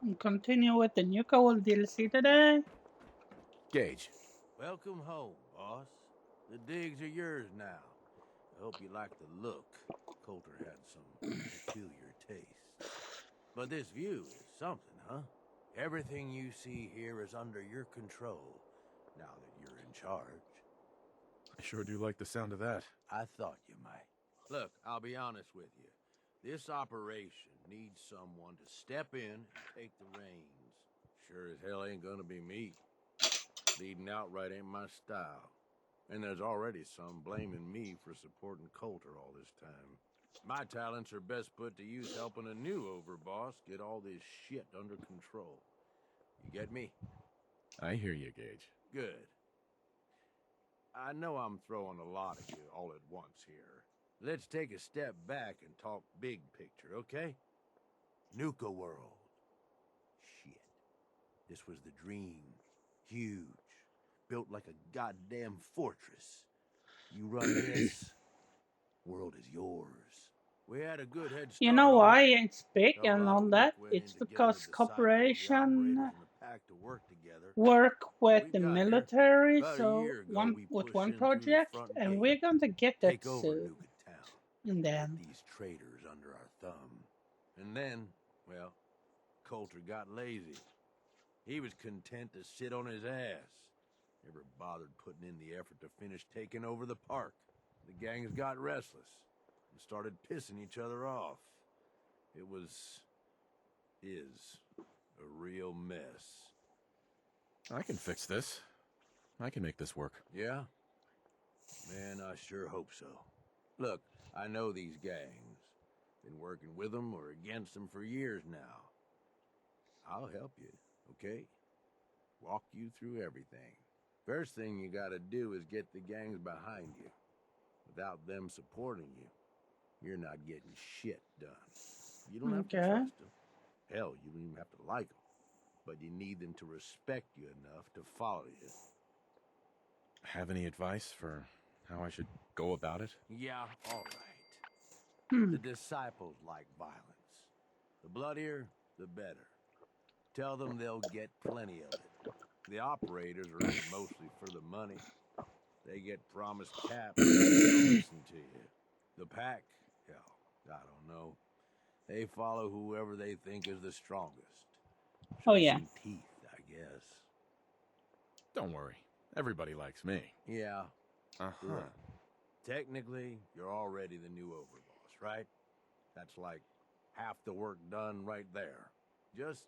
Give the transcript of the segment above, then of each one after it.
And continue with the new Cole DLC today. Gage. Welcome home, boss. The digs are yours now. I hope you like the look. Coulter had some peculiar tastes. But this view is something, huh? Everything you see here is under your control, now that you're in charge. I sure do like the sound of that. I thought you might. Look, I'll be honest with you. This operation needs someone to step in and take the reins. Sure as hell ain't gonna be me. Leading outright ain't my style. And there's already some blaming me for supporting Coulter all this time. My talents are best put to use helping a new overboss get all this shit under control. You get me? I hear you, Gage. Good. I know I'm throwing a lot at you all at once here. Let's take a step back and talk big picture, okay? Nuka World. Shit. This was the dream. Huge. Built like a goddamn fortress. You run this, world is yours. We had a good head You start know on it. why it's big A and lot all of work that? went It's into getting the because disciples, the operators, cooperation and the pack to work together. work with We the got here. military, About a so year ago, one we with pushed one in through the project, front and gate. we're going to get that Take over soon. Nuka Town. And Get then, these traitors under our thumb. And then, well, Coulter got lazy. He was content to sit on his ass. Never bothered putting in the effort to finish taking over the park. The gangs got restless and started pissing each other off. It is a real mess. I can fix this. I can make this work. Yeah? Man, I sure hope so. Look, I know these gangs. Been working with them or against them for years now. I'll help you, okay? Walk you through everything. First thing you gotta do is get the gangs behind you. Without them supporting you, you're not getting shit done. You don't have to okay. trust them. Hell, you don't even have to like them. But you need them to respect you enough to follow you. Have any advice for how I should go about it? Yeah, all right. Hmm. The disciples like violence. The bloodier, the better. Tell them they'll get plenty of it. The operators are in it mostly for the money. They get promised caps, they'll listen to you. The pack, hell, I don't know. They follow whoever they think is the strongest. Oh Show yeah. some teeth, I guess. Don't worry. Everybody likes me. Yeah, Uh-huh. look. Technically, you're already the new overboss, right? That's like half the work done right there. Just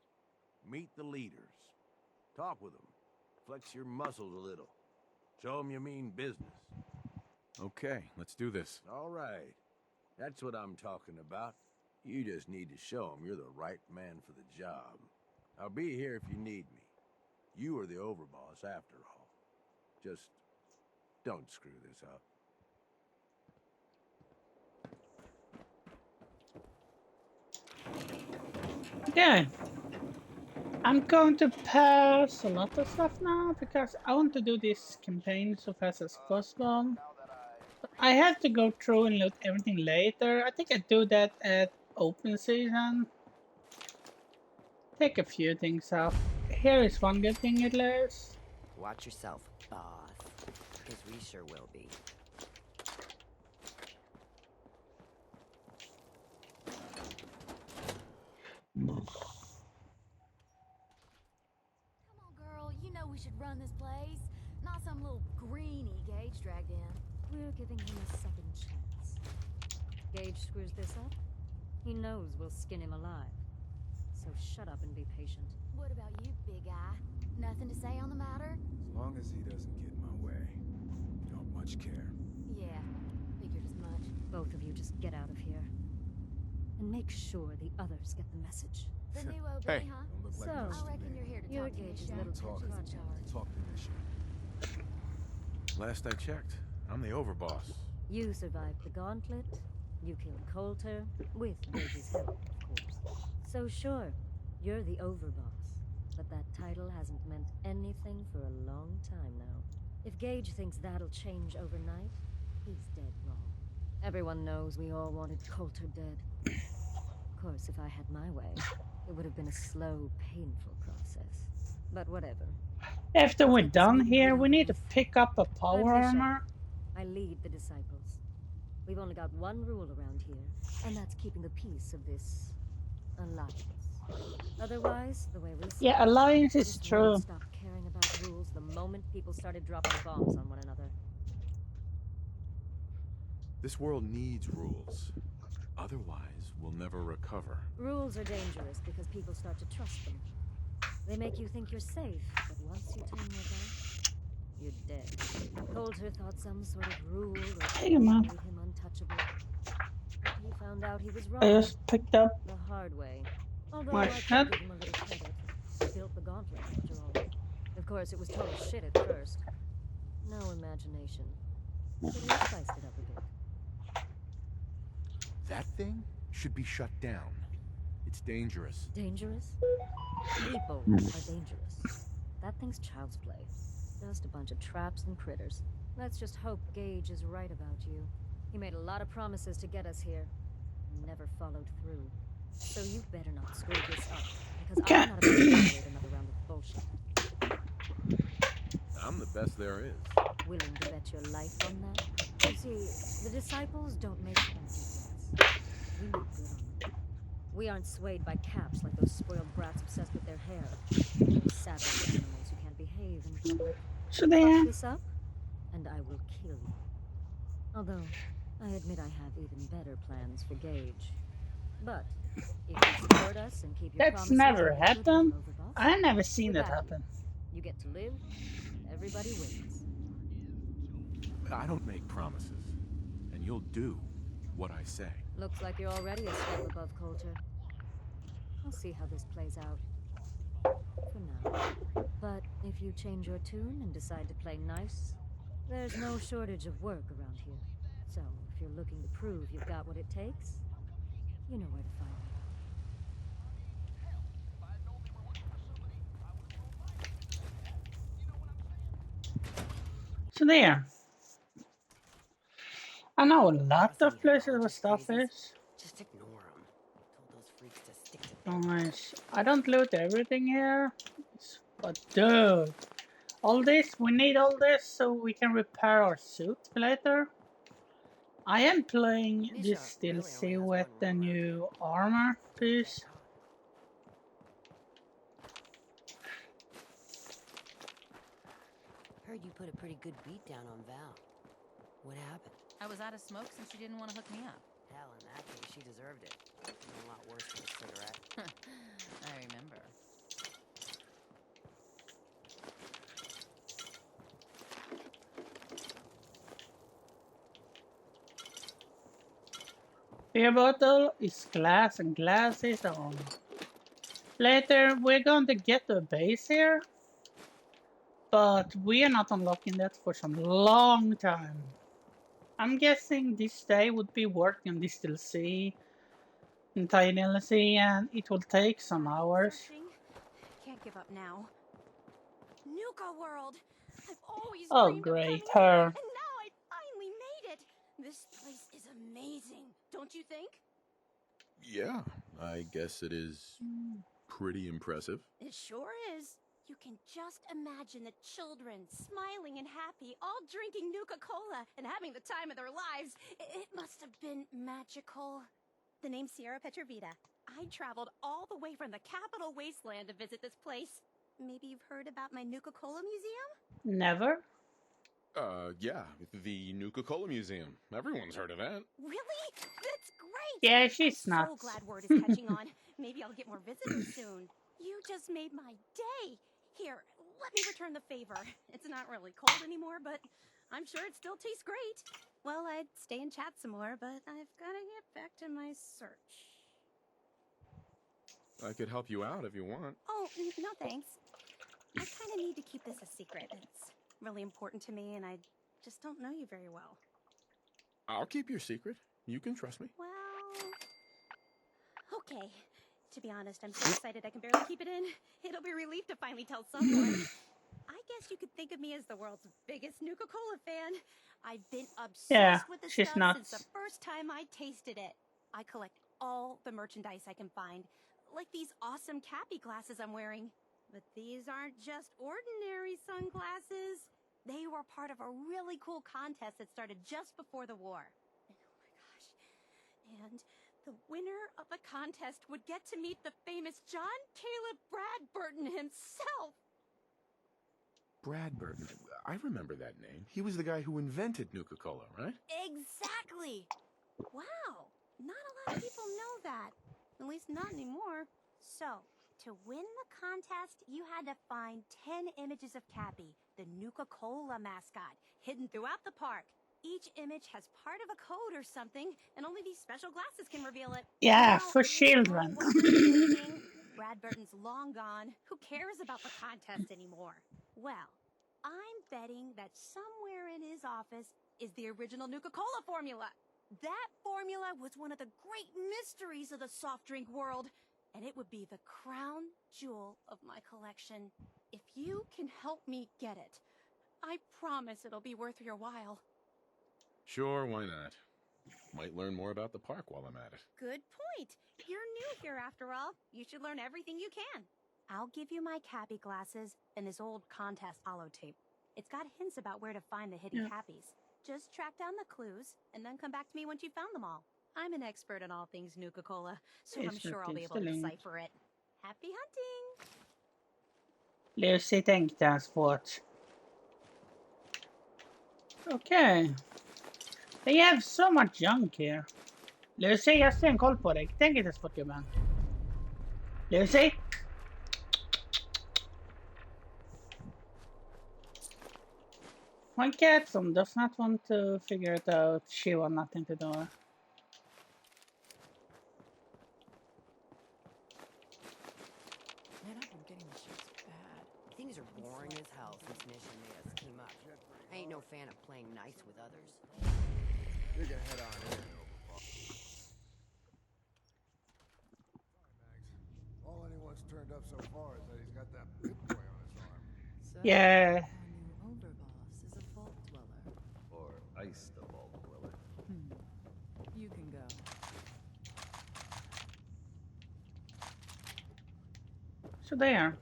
meet the leaders. Talk with them. Flex your muscles a little. Show them you mean business. Okay, let's do this. All right. That's what I'm talking about. You just need to show them you're the right man for the job. I'll be here if you need me. You are the overboss after all. Just don't screw this up. Okay. I'm going to pass a lot of stuff now because I want to do this campaign so fast as possible. I had to go through and load everything later. I think I do that at open season. Take a few things off. Here is one good thing at least. Watch yourself, boss. Because we sure will be. Come on, girl. You know we should run this place. Not some little greenie Gage dragged in. We're giving him a second chance. Gage screws this up, he knows we'll skin him alive. So shut up and be patient. What about you, big guy? Nothing to say on the matter? As long as he doesn't get in my way, don't much care. Yeah, figured as much. Both of you just get out of here. And make sure the others get the message. The new OB, Hey. huh? Don't look like So, much I to reckon me. you're here to You're talk to Gage's Misha. little Talk. She's in charge. Talk to Misha. Last I checked, I'm the overboss. You survived the gauntlet. You killed Coulter, with Gage's help, of course. So sure, you're the overboss. But that title hasn't meant anything for a long time now. If Gage thinks that'll change overnight, he's dead wrong. Everyone knows we all wanted Coulter dead. Of course, if I had my way, It would have been a slow, painful process. But whatever. After Let's we're get this done meeting here, over we need to with. pick up a I'm power Misha. armor. I lead the disciples. We've only got one rule around here, and that's keeping the peace of this alliance. Otherwise, the way we see Yeah, it, Alliance is this world true. stopped caring about rules the moment people started dropping bombs on one another. This world needs rules. Otherwise, we'll never recover. Rules are dangerous because people start to trust them. They make you think you're safe, but once you turn your back, you're dead. Coulter thought some sort of rule or Hey, code man. made him untouchable. But he found out he was I wrong. just picked up The hard way. Although my I could shit. give him a little credit. He built the gauntlet, after all. Of course, it was total shit at first. No imagination. But we spiced it up a bit. That thing should be shut down. It's dangerous. Dangerous? People are dangerous. That thing's child's play. Just a bunch of traps and critters. Let's just hope Gage is right about you. He made a lot of promises to get us here. And never followed through. So you better not screw this up. Because Okay. I'm not about to tolerate another round of bullshit. I'm the best there is. Willing to bet your life on that? You see, the disciples don't make empty threats. We make good on them. We aren't swayed by caps like those spoiled brats obsessed with their hair. We're savage animals who can't behave in public. So Fuck there. this up, and I will kill you. Although, I admit I have even better plans for Gage. But, if you support us and keep your That's promises never and get goodwill, happened. Overboss, I never we seen it back happen. you. You get to live, everybody wins. I don't make promises. And you'll do what I say. Looks like you're already a step above Coulter. I'll see how this plays out. For now. But if you change your tune and decide to play nice, there's no shortage of work around here. So, if you're looking to prove you've got what it takes, you know where to find me. So there. I know a lot Trust any of places where apologist stuff phrases? is. Just ignore them. Told those freaks to stick to them. Nice. I don't loot everything here. But dude. All this, we need all this so we can repair our suit later. I am playing Misha this really only DLC has with one the room around new here. armor Don't piece. get caught. Heard you put a pretty good beat down on Val. What happened? I was out of smoke since she didn't want to hook me up. Hell, in that case, she deserved it. A lot worse for a cigarette. I remember. Beer bottle is glass and glass is on. Later, we're going to get to a base here. But we are not unlocking that for some long time. I'm guessing this day would be working on this DLC, entire DLC, and it will take some hours. Searching. Can't give up now. Nuka World! I've always Oh dreamed of great, coming here, her. and now I finally made it! This place is amazing, don't you think? Yeah, I guess it is pretty impressive. It sure is. You can just imagine the children, smiling and happy, all drinking Nuka-Cola and having the time of their lives. It must have been magical. The name's Sierra Petrovita. I traveled all the way from the capital wasteland to visit this place. Maybe you've heard about my Nuka-Cola museum? Never? Yeah, the Nuka-Cola Museum. Everyone's heard of that. Really? That's great! Yeah, she's I'm nuts. so glad word is catching on. Maybe I'll get more visitors soon. You just made my day. Here, let me return the favor. It's not really cold anymore, but I'm sure it still tastes great. Well, I'd stay and chat some more, but I've got to get back to my search. I could help you out if you want. Oh, no thanks. I kind of need to keep this a secret. It's really important to me, and I just don't know you very well. I'll keep your secret. You can trust me. Well, okay. To be honest, I'm so excited I can barely keep it in. It'll be a relief to finally tell someone. I guess you could think of me as the world's biggest Nuka-Cola fan. I've been obsessed with this she's stuff nuts. since the first time I tasted it. I collect all the merchandise I can find, Like these awesome Cappy glasses I'm wearing. But these aren't just ordinary sunglasses. They were part of a really cool contest that started just before the war. Oh my gosh. And the winner of the contest would get to meet the famous John Caleb Bradburton himself. Bradburton. I remember that name. He was the guy who invented Nuka-Cola, right? Exactly. Wow. Not a lot of people know that. At least not anymore. So, to win the contest, you had to find 10 images of Cappy, the Nuka-Cola mascot, hidden throughout the park. Each image has part of a code or something, and only these special glasses can reveal it. Yeah, Now, for I know children. what you're thinking. Bradburton's long gone. Who cares about the contest anymore? Well, I'm betting that somewhere in his office is the original Nuka-Cola formula. That formula was one of the great mysteries of the soft drink world, and it would be the crown jewel of my collection. If you can help me get it, I promise it'll be worth your while. Sure, why not? Might learn more about the park while I'm at it. Good point. You're new here after all. You should learn everything you can. I'll give you my Cappy glasses and this old contest holotape. It's got hints about where to find the hidden Cappies. Just track down the clues and then come back to me once you've found them all. I'm an expert in all things Nuka-Cola, so I'm sure I'll be able to decipher it. Happy hunting! Lucy tänkte jag svårt. Okay. They have so much junk here. Lucy, jag ser en koll på dig. Tänk inte så fort, gubben. Lucy? One cat does not want to figure it out. She want nothing to do. Man, I've been getting the shits bad. Things are boring as hell since Mission made us team up. I ain't no fan of playing nice with others. You're gonna head on in. All anyone's turned up so far is that he's got that big boy on his arm. So, Yeah. our new overboss is a vault dweller. Or ice the vault dweller. You can go. So there.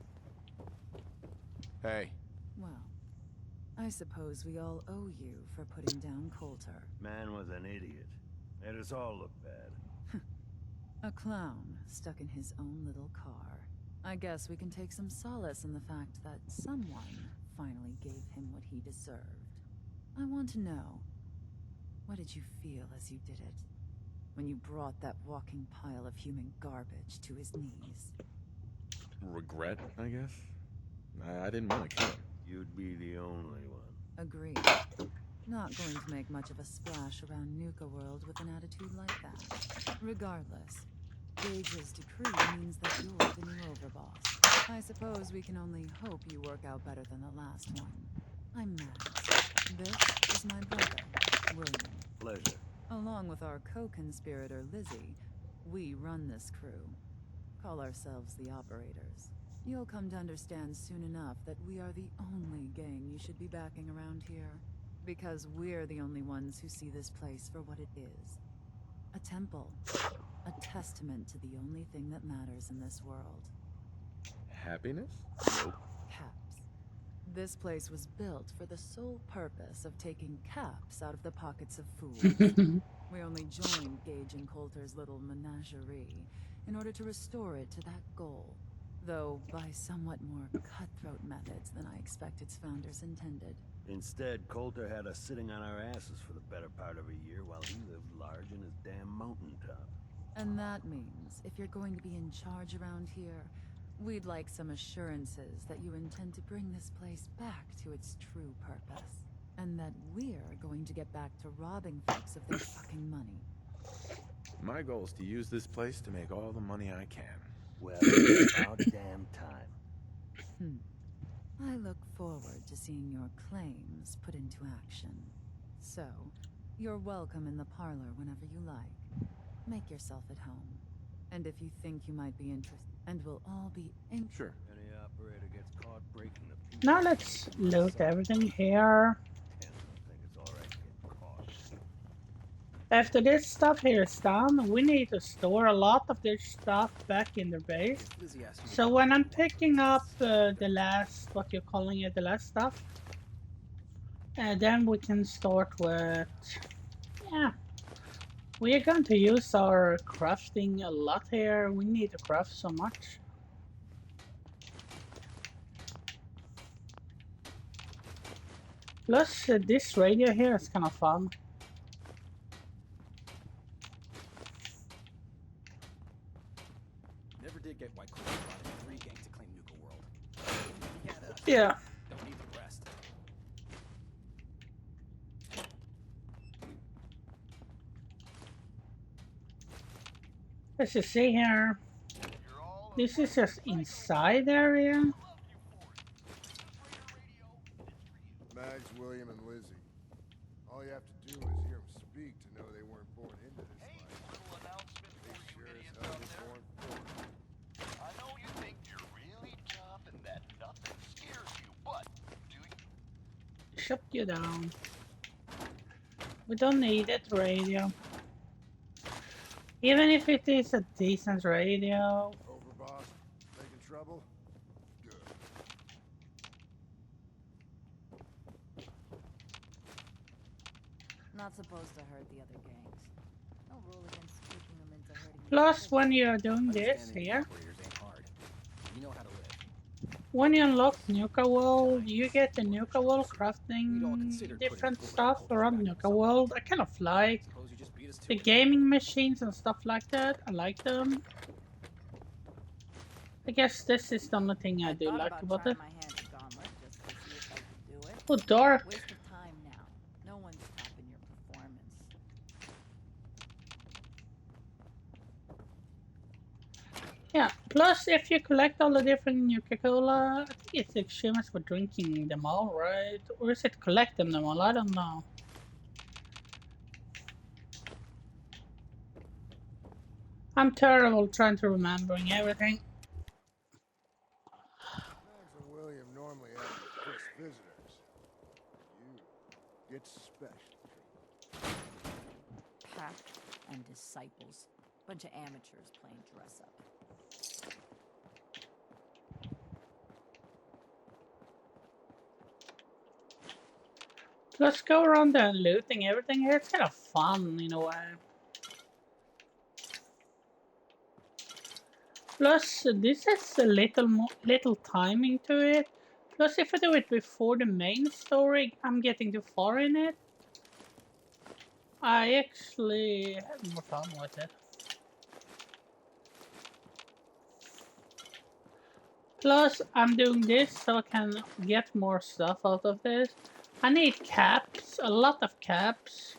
Hey. Well, I suppose we all owe you for putting down Coulter. Man was an idiot. Made us all look bad. A clown stuck in his own little car. I guess we can take some solace in the fact that someone finally gave him what he deserved. I want to know, what did you feel as you did it? When you brought that walking pile of human garbage to his knees? Regret, I guess? I didn't want to kill him. You'd be the only one. Agreed. Not going to make much of a splash around Nuka World with an attitude like that. Regardless, Gage's decree means that you're the new overboss. I suppose we can only hope you work out better than the last one. I'm Max. This is my brother, William. Pleasure. Along with our co-conspirator, Lizzie, we run this crew. Call ourselves the Operators. You'll come to understand soon enough that we are the only gang you should be backing around here. Because we're the only ones who see this place for what it is. A temple. A testament to the only thing that matters in this world. Happiness? Nope. Caps. This place was built for the sole purpose of taking caps out of the pockets of fools. We only joined Gage and Coulter's little menagerie in order to restore it to that goal. Though by somewhat more cutthroat methods than I expect its founders intended. Instead, Coulter had us sitting on our asses for the better part of a year while he lived large in his damn mountaintop. And that means, if you're going to be in charge around here, we'd like some assurances that you intend to bring this place back to its true purpose. And that we're going to get back to robbing folks of their fucking money. My goal is to use this place to make all the money I can. Well, it's about damn time. I look forward to seeing your claims put into action. So, you're welcome in the parlor whenever you like. Make yourself at home. And if you think you might be interested, and we'll all be Sure. Any operator gets caught breaking the peace. Now let's loot everything here. I think it's all right getting caught. After this stuff here is done, we need to store a lot of this stuff back in the base. If Lizzie asks me to So go when through I'm more picking up tests, the last, what you're calling it, the last stuff, then we can start with, yeah. We are going to use our crafting a lot here. We need to craft so much. Plus, this radio here is kind of fun. never did get why Cole brought in 3 gangs to claim Nuka World. He had us. Yeah. Don't need the rest. As you see here, this is just inside area. Mags, William, and Lizzie. All you have to do is hear them speak to know they weren't born into this life. They sure as hell were born for it. I know you think you're really tough and that nothing scares you, but do you? Shut you down. We don't need that radio. Even if it is a decent radio. Overboss, making trouble? Good. Not supposed to hurt the other gangs. No rule against tricking them into hurting Plus, when you're doing this Understanding the here, operators ain't hard. You know how to live. when you unlock Nuka World, you get the Nuka World We'd all crafting considered different putting stuff culture around back in Nuka some World. I kind of like Suppose you just beat us to the it. gaming machines and stuff like that. I like them. I guess this is the only thing I do thought like about it. trying my hand at Gauntlet just to see if I could do it. Oh, dark. Waste of time now. No one's topping your performance. Yeah, plus if you collect all the different Nuka-Cola, I think it's extremely for drinking them all, right? Or is it collecting them all? I don't know. I'm terrible trying to remembering everything. Mags and William normally have fixed visitors. You get special treatment. Pack and disciples. Bunch of amateurs playing dress up. Let's go around there and looting everything here. It's kind of fun in a way. Plus, this has a little timing to it. Plus, if I do it before the main story, I'm getting too far in it. I actually had more fun with it. Plus, I'm doing this so I can get more stuff out of this. I need caps, a lot of caps.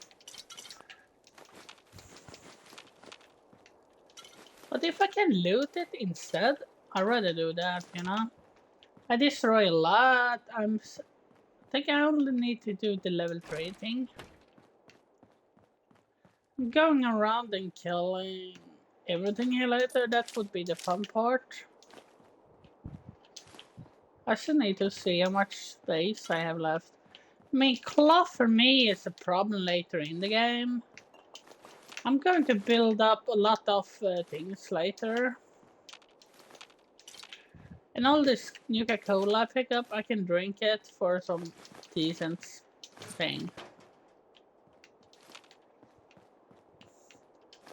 But if I can loot it instead, I'd rather do that, you know? I destroy a lot. I think I only need to do the level 3 thing. Going around and killing everything here later, that would be the fun part. I still need to see how much space I have left. I mean, cloth for me is a problem later in the game. I'm going to build up a lot of things later. And all this Nuka-Cola I pick up, I can drink it for some decent thing.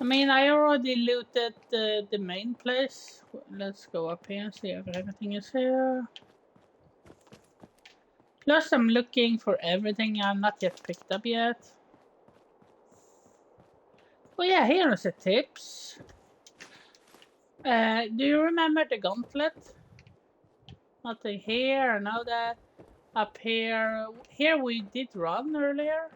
I mean, I already looted the main place. Let's go up here and see if everything is here. Plus, I'm looking for everything I've not yet picked up yet. Oh yeah, here is the tips. Do you remember the gauntlet? Nothing here, I know that. Up here, here we did run earlier.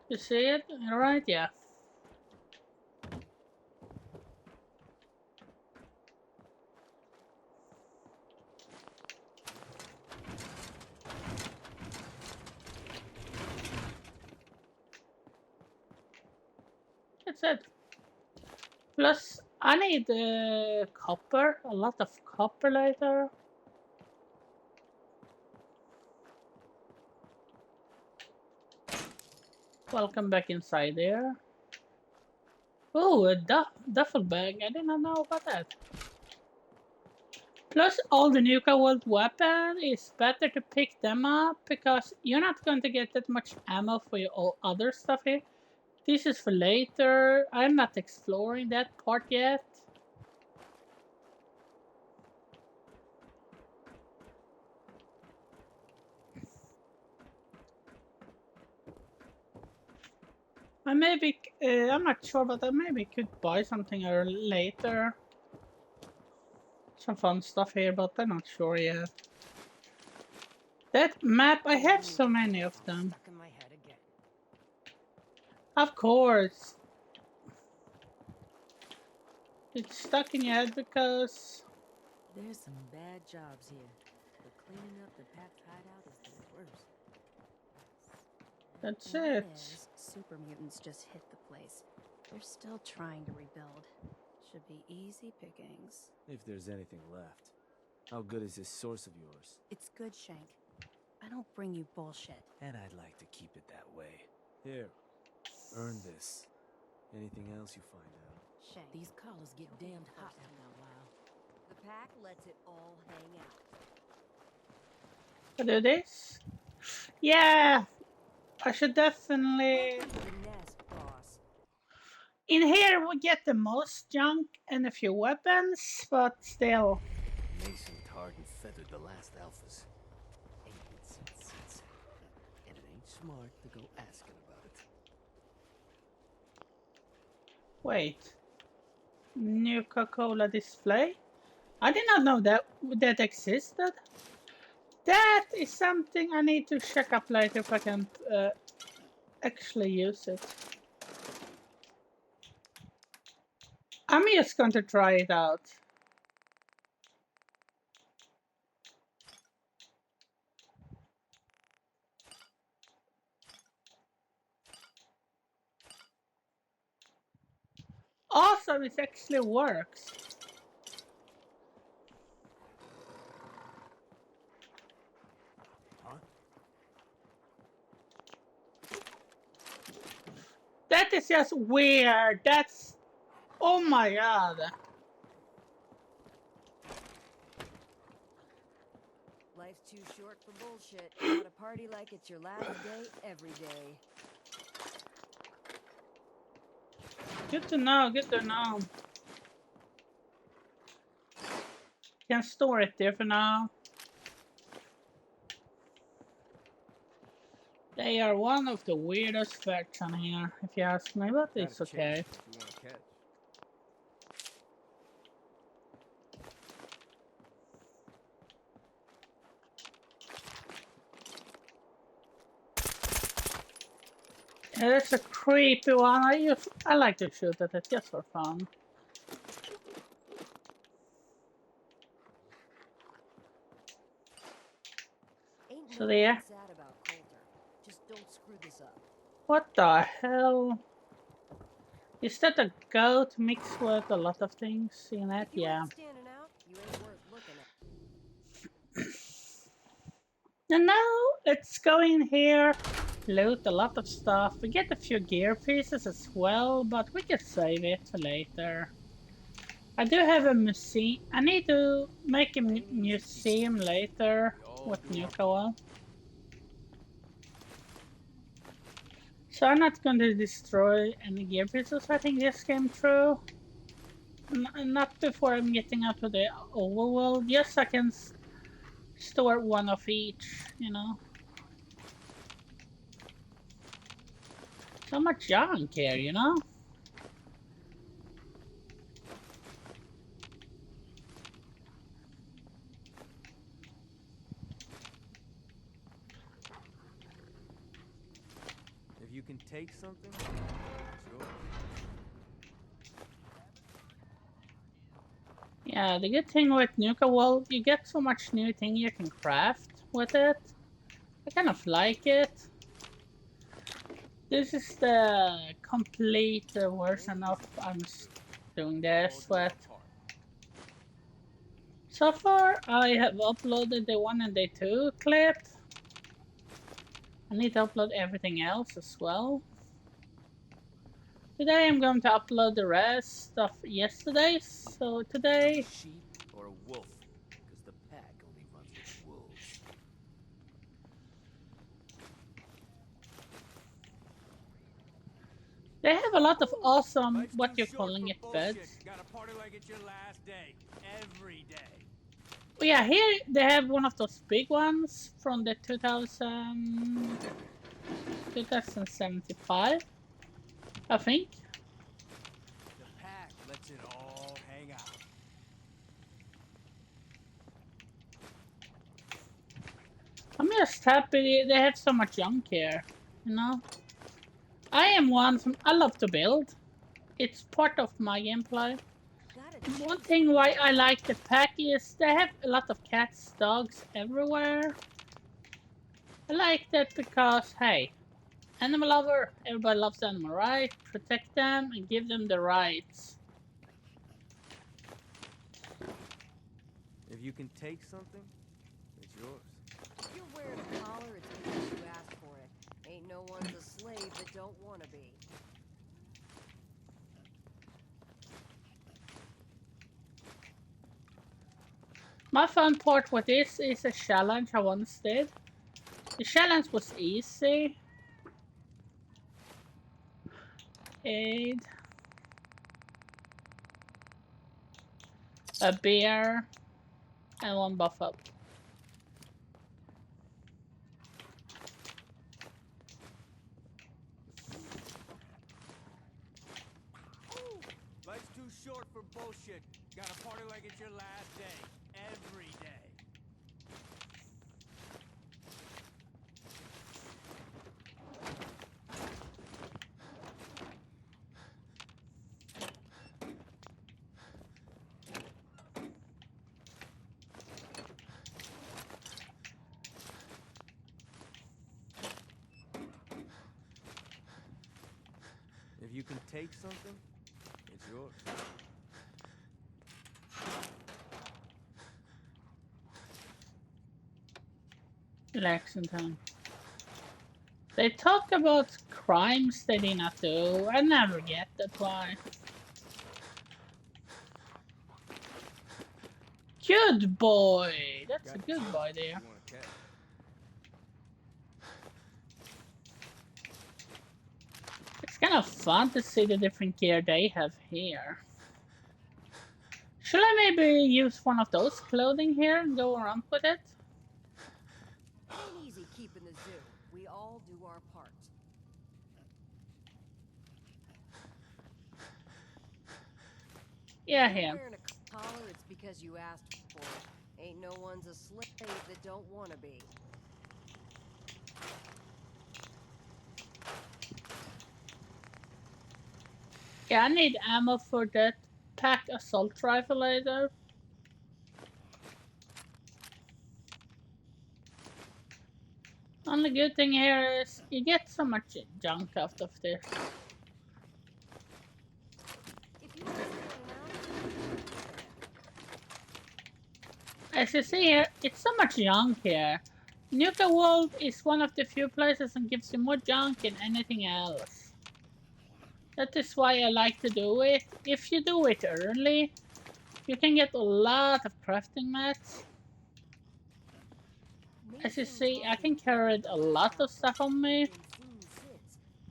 You see it? Alright, yeah. That's it. Plus, I need copper, a lot of copper later. Welcome back inside there. Oh, a duffel bag. I did not know about that. Plus, all the Nuka World weapon is better to pick them up because you're not going to get that much ammo for your all other stuff here. This is for later. I'm not exploring that part yet. I maybe, I'm not sure, but I maybe could buy something later. Some fun stuff here, but I'm not sure yet. That map, I have so many of them. Stuck in my head again. Of course. It's stuck in your head because... There's some bad jobs here, but cleaning up the pack's hideout is the worst. That's Word it. is, super mutants just hit the place. They're still trying to rebuild. Should be easy pickings. If there's anything left. How good is this source of yours? It's good, Shank. I don't bring you bullshit. And I'd like to keep it that way. Here, earn this. Anything else you find out? Shank, these collars get damned hot after a while. The pack lets it all hang out. I do this? Yeah! I should definitely... Welcome to the nest, boss. In here we get the most junk and a few weapons, but still. Mason tarred and feathered the last alphas. Ain't it sense? And it ain't smart to go asking about it. Wait. New Coca-Cola display? I did not know that existed. That is something I need to check up later if I can actually use it. I'm just going to try it out. Awesome, it actually works. Huh? That is just weird. That's... Oh my god. Life's too short for bullshit. You gotta party like it's your last day every day. Good to know, good to know. Can store it there for now. They are one of the weirdest faction here, if you ask me, but it's okay. You want to catch? Yeah, that's a creepy one. I like to shoot at it just for fun. Ain't So no there. one sad about Coulter. Just don't screw this up. What the hell? Is that a goat mixed with a lot of things in it? If you Yeah. ain't standing out, you ain't worth looking at. And now let's go in here, loot a lot of stuff. We get a few gear pieces as well, but we can save it for later. I do have a museum. I need to make a museum later with Nuka. So I'm not going to destroy any gear pieces. I think this came through. Not before I'm getting out to the overworld. Yes, I can store one of each, you know. So much junk here, you know. If you can take something, it's yours. Yeah, the good thing with Nuka World, you get so much new thing you can craft with it. I kind of like it. This is the complete version of I'm doing this with. So far, I have uploaded the 1 and the 2 clip. I need to upload everything else as well. Today I'm going to upload the rest of yesterday's. So today, Sheep or a wolf? Because the pack only runs with wolves. they have a lot of awesome, Life's what too you're short calling for it, bullshit. beds. Gotta party like it's your last day. Every day. But yeah, here they have one of those big ones from the 2075, I think. The pack lets it all hang out. I'm just happy they have so much junk here, you know? I am one from, I love to build. It's part of my gameplay. One thing why I like the pack is they have a lot of cats, dogs everywhere. I like that because, hey, animal lover, everybody loves animal, right? Protect them and give them the rights. If you can take something, it's yours. If you're wearing a collar, it's because you asked for it. Ain't no one's a slave that don't want to be. My fun part with this is a challenge I once did. The challenge was easy. Aid. A bear. And one buff up. Life's too short for bullshit. Gotta party like it's your last day. Every day. If you can take something, it's yours. Election time. They talk about crimes they did not do. I never get that why. Good boy! That's a good boy there. You want a cat? It's kind of fun to see the different gear they have here. Should I maybe use one of those clothing here and go around with it? Ain't easy keeping the zoo. We all do our part. Yeah, If you're here. wearing a collar, it's because you asked for it. Ain't no one's a slave that don't want to be. Yeah, I need ammo for that pack assault rifle later. Only good thing here is you get so much junk out of this. If you want to hang out, As you see here, it's so much junk here. Nuka World is one of the few places that gives you more junk than anything else. That is why I like to do it. If you do it early, you can get a lot of crafting mats. As you see, I can carry a lot of stuff on me.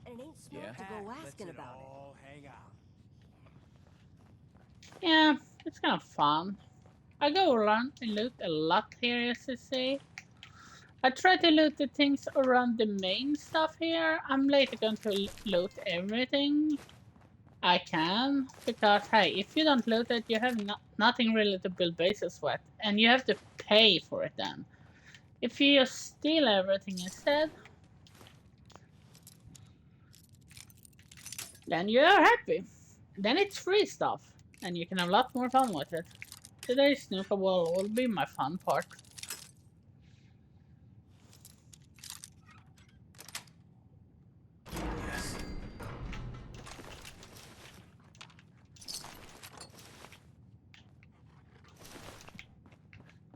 and it ain't smart Yeah. to go Lets asking it about it. all hang out. Yeah, it's kind of fun. I go around and loot a lot here, as you see. I try to loot the things around the main stuff here. I'm later going to loot everything I can. Because, hey, if you don't loot it, you have nothing really to build bases with. And you have to pay for it then. If you just steal everything instead, then you're happy. Then it's free stuff. And you can have a lot more fun with it. Today's snooker will be my fun part. Yes.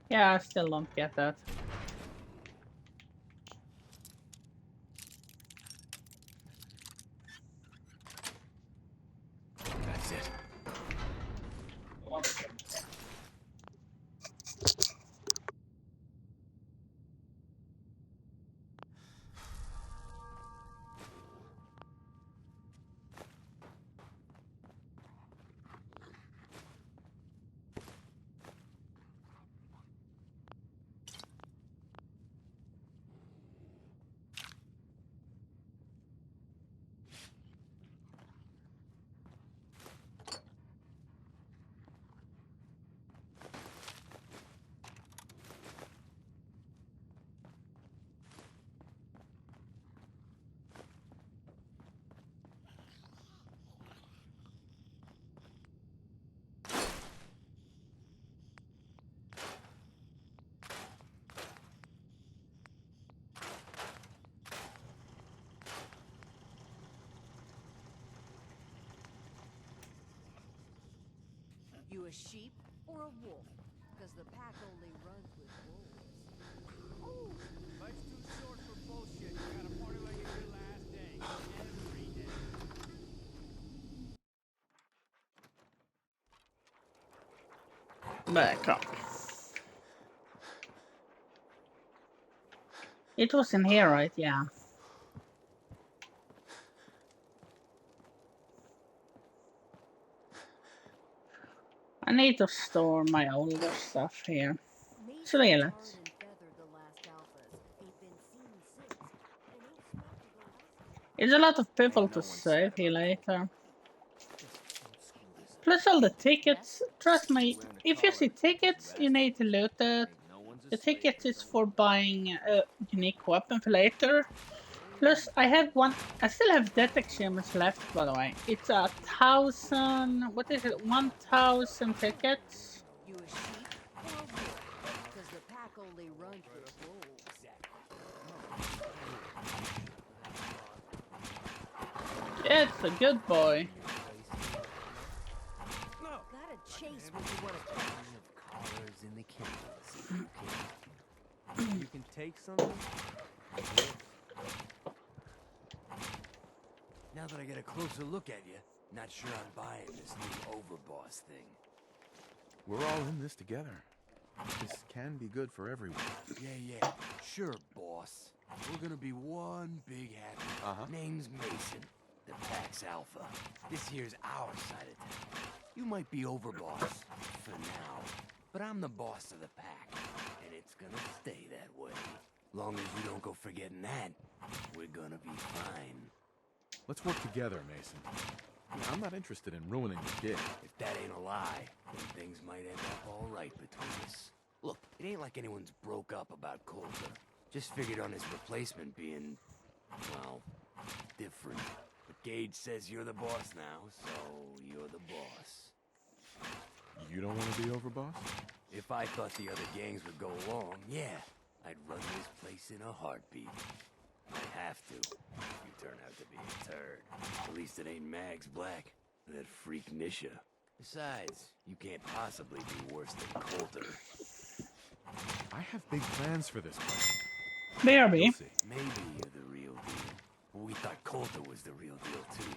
Yeah, I still don't get that. You a sheep or a wolf? Because the pack only runs with wolves. Life's too short for bullshit. You gotta party like it's your last day. Every day. Back up. It was in here, right? Yeah. I need to store my older stuff here. So yeah, let's. It's a lot of people to save here later. Plus all the tickets. Trust me, if you see tickets, you need to loot it. The tickets is for buying a unique weapon for later. Plus, I have one. I still have death extremists left, by the way. It's 1,000. What is it? 1,000 tickets. You a sheep or a wolf? Because the pack only runs with wolves. Yeah, it's a good boy. Gotta chase what you want to catch. Collars in the kennels. You can take something? Now that I get a closer look at you, not sure I'm buying this new overboss thing. We're all in this together. This can be good for everyone. Yeah, sure, boss. We're gonna be one big happy. Name's Mason, the Pack's Alpha. This here's our side of town. You might be overboss, for now, but I'm the boss of the Pack, and it's gonna stay that way. Long as you don't go forgetting that, we're gonna be fine. Let's work together, Mason. Yeah, I'm not interested in ruining the gig. If that ain't a lie, then things might end up all right between us. Look, it ain't like anyone's broke up about Coulter. Just figured on his replacement being, well, different. But Gage says you're the boss now, so you're the boss. You don't want to be overboss? If I thought the other gangs would go along, yeah, I'd run this place in a heartbeat. I have to. You turn out to be a turd. At least it ain't Mags Black, that freak Nisha. Besides, you can't possibly be worse than Coulter. I have big plans for this place. Maybe. You'll see. Maybe you're the real deal. But we thought Coulter was the real deal, too.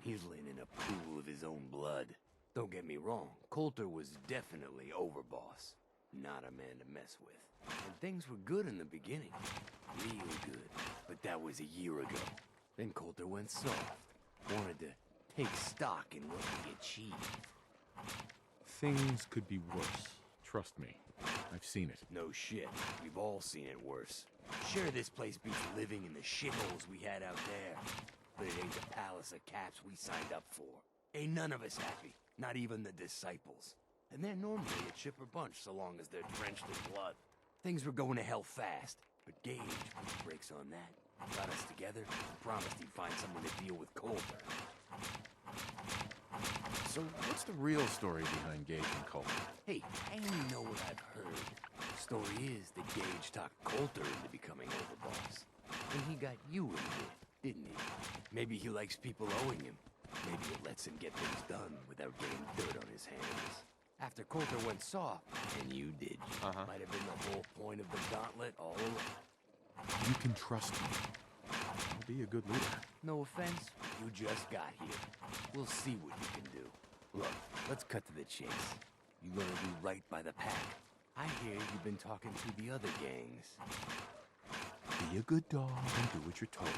He's laying in a pool of his own blood. Don't get me wrong, Coulter was definitely overboss. Not a man to mess with. And things were good in the beginning. Real good. But that was a year ago. Then Coulter went soft. Wanted to take stock in what he achieved. Things could be worse. Trust me. I've seen it. No shit. We've all seen it worse. Sure, this place beats living in the shitholes we had out there. But it ain't the palace of caps we signed up for. Ain't none of us happy. Not even the disciples. And they're normally a chipper bunch so long as they're drenched in blood. Things were going to hell fast, but Gage put the brakes on that. Got us together and promised he'd find someone to deal with Coulter. So what's the real story behind Gage and Coulter? Hey, I only know what I've heard. The story is that Gage talked Coulter into becoming overboss. And he got you in here, didn't he? Maybe he likes people owing him. Maybe it lets him get things done without getting dirt on his hands. After Coulter went soft, and you did, might have been the whole point of the gauntlet all along. You can trust me. I'll be a good leader. No offense, you just got here. We'll see what you can do. Look, let's cut to the chase. You gonna do right by the Pack. I hear you've been talking to the other gangs. Be a good dog and do what you're told.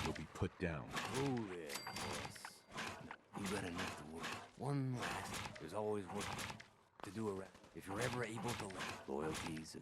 You'll be put down. Oh there, boss. You got enough to work. One last. There's always work to do around. If you're ever able to let loyalties